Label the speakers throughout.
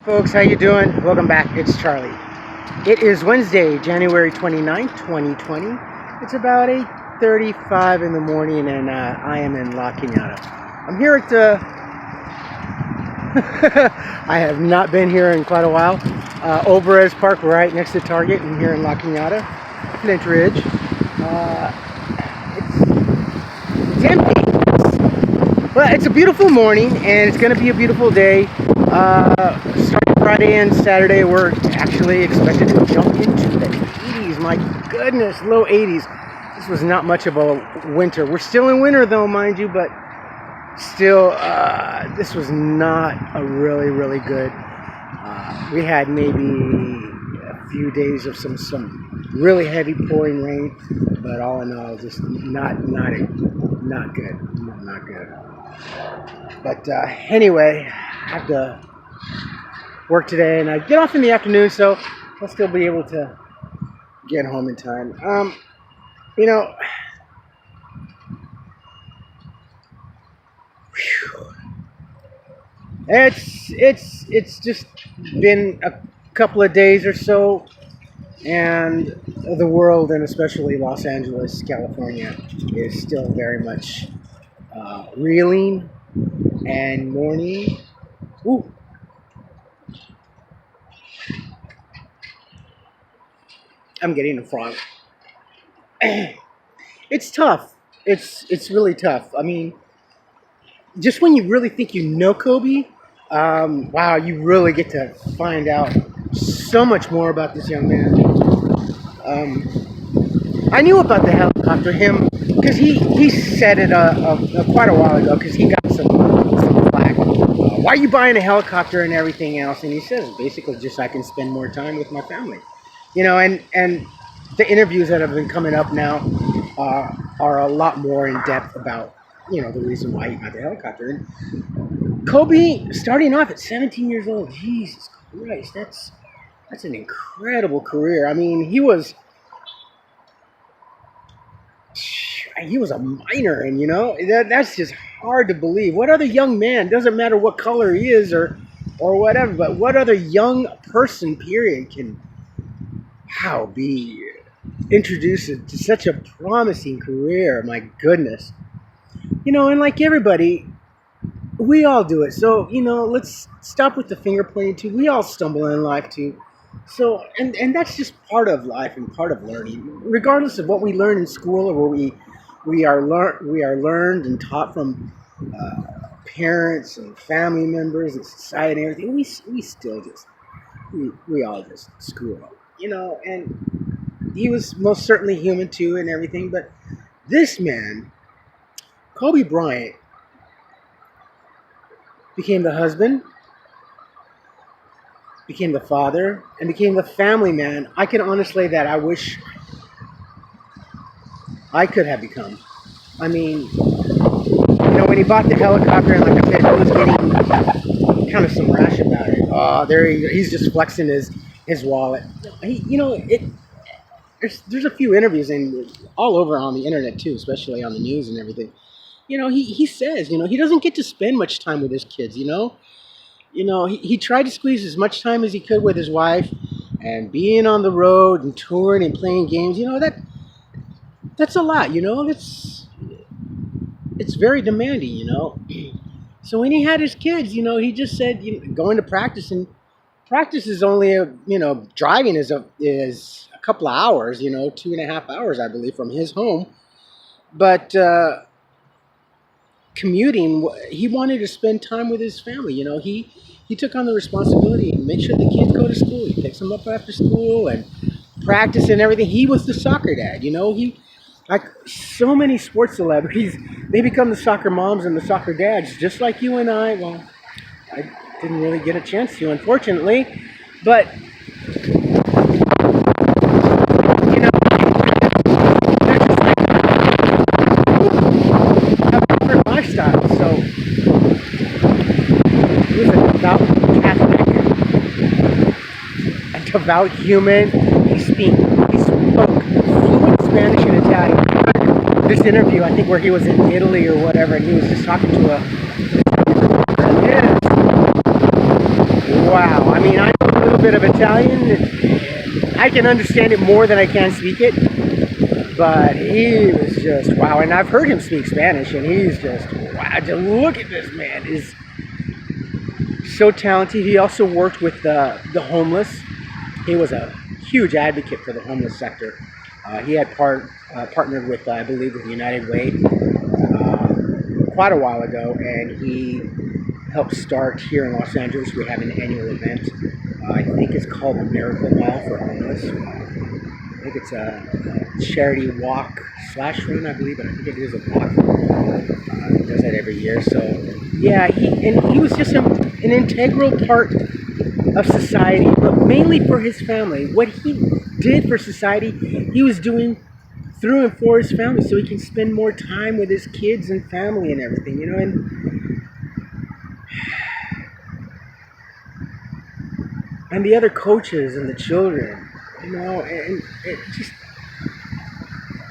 Speaker 1: Folks, how you doing? Welcome back. It's Charlie. It is Wednesday, January 29th, 2020. It's about 8:35 in the morning, and I am in La Cañada. I'm here at the... I have not been here in quite a while. Oberez Park, right next to Target, and here in La Cañada, Flint Ridge. It's empty. But it's a beautiful morning, and it's going to be a beautiful day. Starting Friday and Saturday, we're actually expected to jump into the 80s. My goodness, low 80s. This was not much of a winter. We're still in winter, though, mind you, but still, this was not a really good. We had maybe a few days of some really heavy pouring rain, but all in all, just not good. Not good. But anyway, I have to work today, and I get off in the afternoon, so I'll still be able to get home in time. It's just been a couple of days or so, and the world, and especially Los Angeles, California, is still very much reeling and mourning. Ooh. I'm getting a frog. It's tough. It's really tough. I mean, just when you really think you know Kobe, wow, you really get to find out so much more about this young man. I knew about the helicopter, because he said it quite a while ago, because he got some flack. Why are you buying a helicopter and everything else? And he says, basically, just so I can spend more time with my family. And the interviews that have been coming up now are a lot more in depth about, the reason why he got the helicopter. And Kobe, starting off at 17 years old, Jesus Christ, that's an incredible career. I mean, he was a minor, and that's just hard to believe. What other young man, doesn't matter what color he is or whatever, but what other young person, period, can be introduced to such a promising career? My goodness. And like everybody, we all do it. So, let's stop with the finger pointing too. We all stumble in life too. So, and that's just part of life and part of learning. Regardless of what we learn in school or what we are learned and taught from parents and family members and society and everything, we still we all just screw up, and he was most certainly human too and everything. But this man, Kobe Bryant, became the husband, became the father, and became the family man. I can honestly say that I wish I could have become. I mean, when he bought the helicopter, and like I said, he was getting kind of some rash about it. Oh, he's just flexing his wallet. There's a few interviews and all over on the internet too, especially on the news and everything. He says, he doesn't get to spend much time with his kids. He tried to squeeze as much time as he could with his wife, and being on the road and touring and playing games. That's a lot. It's very demanding. So when he had his kids, he just said, going to practice, and practice is only driving is a couple of hours, 2.5 hours, I believe, from his home. But commuting, he wanted to spend time with his family. He took on the responsibility to make sure the kids go to school. He picks them up after school and practice and everything. He was the soccer dad. He, like so many sports celebrities, they become the soccer moms and the soccer dads, just like you and I. Well, I didn't really get a chance to, unfortunately, but they're just like have a different lifestyle. So he was a devout Catholic, a devout human. He spoke fluent Spanish and Italian. This interview, I think, where he was in Italy or whatever, and he was just talking to a... Yes. Wow. I mean, I know a little bit of Italian. I can understand it more than I can speak it. But he was just wow. And I've heard him speak Spanish, and he's just wow. Just look at this man. He's so talented. He also worked with the homeless. He was a huge advocate for the homeless sector. He had partnered with, I believe, with United Way quite a while ago, and he helped start here in Los Angeles. We have an annual event. I think it's called the Miracle Mall for Homeless. I think it's a charity walk slash run, I believe, but I think it is a walk. He does that every year. So, yeah, he was just an integral part of society, but mainly for his family. What he did for society, he was doing through and for his family, so he can spend more time with his kids and family and everything, you know. And the other coaches and the children, you know, and it just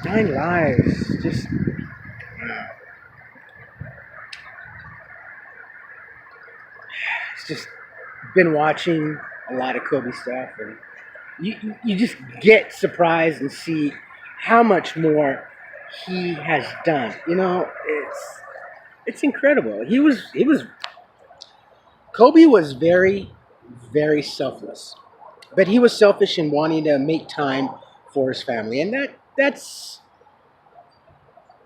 Speaker 1: 9 lives, just it's just been watching a lot of Kobe stuff, and you just get surprised and see how much more he has done. You know, it's incredible. Kobe was very, very selfless, but he was selfish in wanting to make time for his family, and that's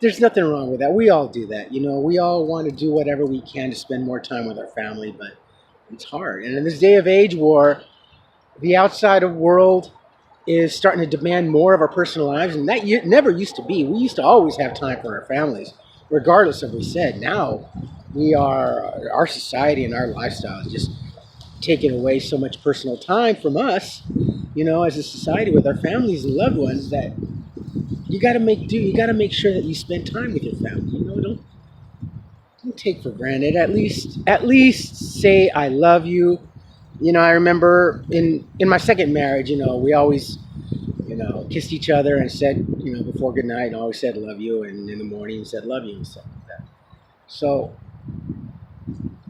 Speaker 1: there's nothing wrong with that. We all do that. You know, we all want to do whatever we can to spend more time with our family, but it's hard. And in this day of age where the outside of world is starting to demand more of our personal lives, and that never used to be. We used to always have time for our families, regardless of what we said. Now, our society and our lifestyle is just taking away so much personal time from us, you know, as a society with our families and loved ones, that you got to make do. You got to make sure that you spend time with your family. You know, don't take for granted. At least say I love you. You know, I remember in my second marriage, you know, we always, you know, kissed each other and said, you know, before good night, and always said love you, and in the morning said love you and stuff like that. So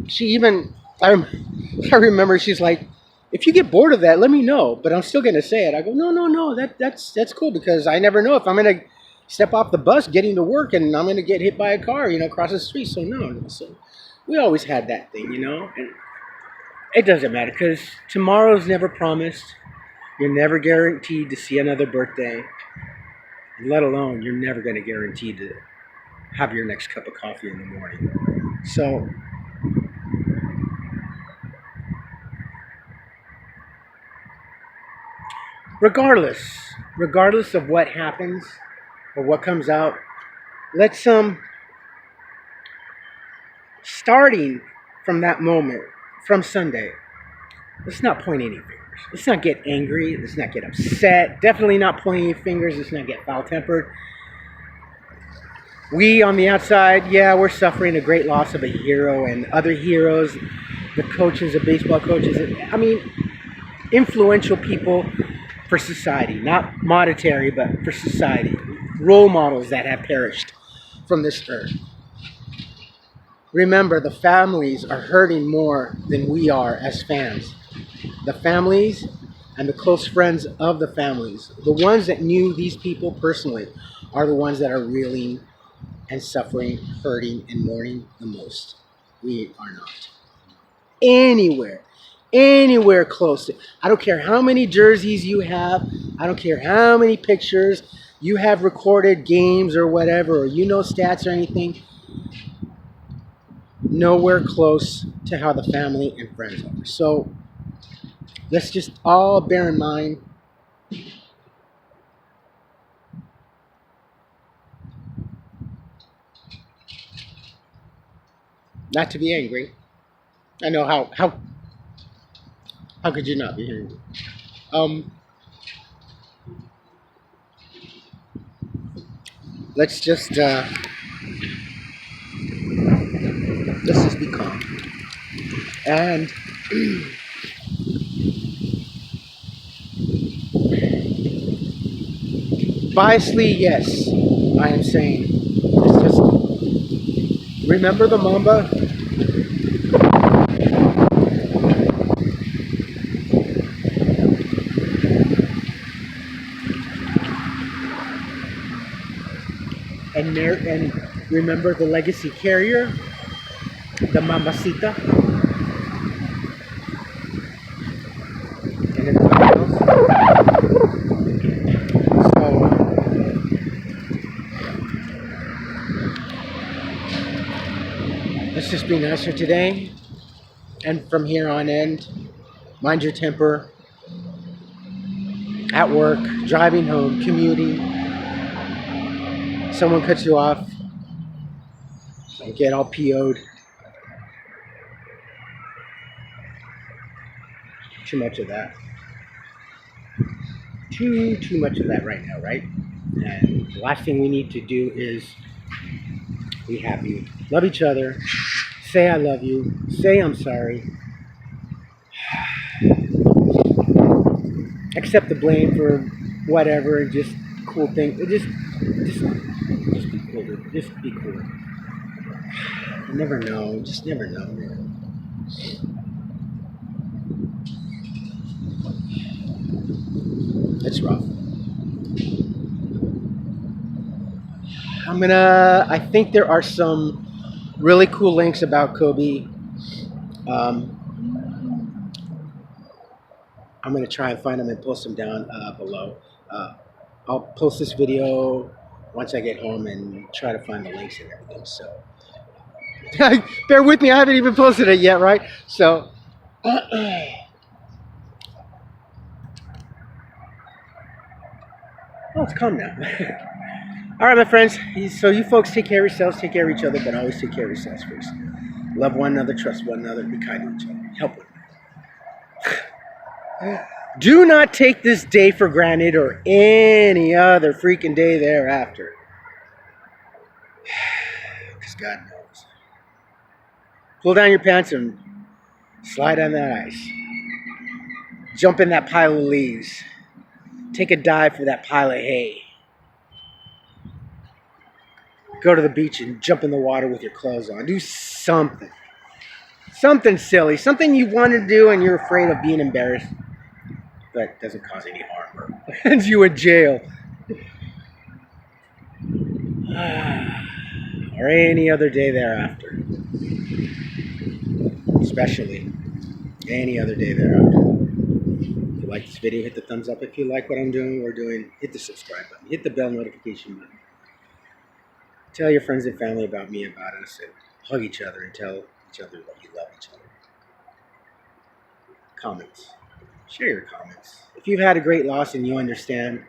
Speaker 1: she even, I remember she's like, if you get bored of that, let me know, but I'm still going to say it. I go, no, that's cool, because I never know if I'm going to step off the bus getting to work and I'm going to get hit by a car, you know, across the street. So no. So we always had that thing, you know, and it doesn't matter, because tomorrow's never promised. You're never guaranteed to see another birthday, let alone you're never going to guarantee to have your next cup of coffee in the morning. So regardless of what happens or what comes out, let's starting from that moment, from Sunday, let's not point any fingers. Let's not get angry. Let's not get upset. Definitely not pointing any fingers. Let's not get foul-tempered. We on the outside, yeah, we're suffering a great loss of a hero, and other heroes, the coaches, the baseball coaches, I mean, influential people for society, not monetary, but for society. Role models that have perished from this earth. Remember, the families are hurting more than we are as fans. The families and the close friends of the families, the ones that knew these people personally, are the ones that are reeling and suffering, hurting, and mourning the most. We are not. Anywhere close to. I don't care how many jerseys you have. I don't care how many pictures you have recorded, games or whatever, or you know stats or anything. Nowhere close to how the family and friends are. So let's just all bear in mind not to be angry. I know how could you not be angry? Let's just be calm. And biasly, yes, I am saying, let's just remember the Mamba. and remember the legacy carrier, the Mamacita, and everybody else. So let's just be nicer today, and from here on end, mind your temper. At work, driving home, commuting, someone cuts you off, don't get all PO'd. Too much of that. Too much of that right now, right? And the last thing we need to do is be happy. Love each other. Say I love you. Say I'm sorry. Accept the blame for whatever and just cool things. Just be cool. Just be cool. You never know. Just never know, man. It's rough. I think there are some really cool links about Kobe. I'm going to try and find them and post them down below. I'll post this video once I get home and try to find the links and everything. So bear with me. I haven't even posted it yet, right? So oh, it's calm now. All right, my friends. So you folks take care of yourselves, take care of each other, but always take care of yourselves first. Love one another, trust one another, be kind to each other, help one another. Do not take this day for granted or any other freaking day thereafter. Because God knows. Pull down your pants and slide on that ice. Jump in that pile of leaves. Take a dive for that pile of hay. Go to the beach and jump in the water with your clothes on. Do something. Something silly. Something you want to do and you're afraid of being embarrassed. But doesn't cause any harm or lands you in jail. Or any other day thereafter. Especially any other day thereafter. If you like this video, hit the thumbs up. If you like what I'm doing or doing, hit the subscribe button. Hit the bell notification button. Tell your friends and family about me, about us, and hug each other and tell each other that you love each other. Comments. Share your comments. If you've had a great loss and you understand,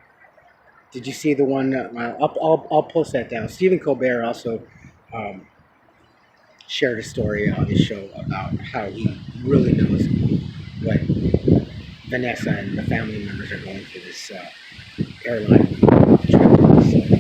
Speaker 1: did you see the one? I'll post that down. Stephen Colbert also shared a story on his show about how he really knows what Vanessa and the family members are going through this airline trip. So,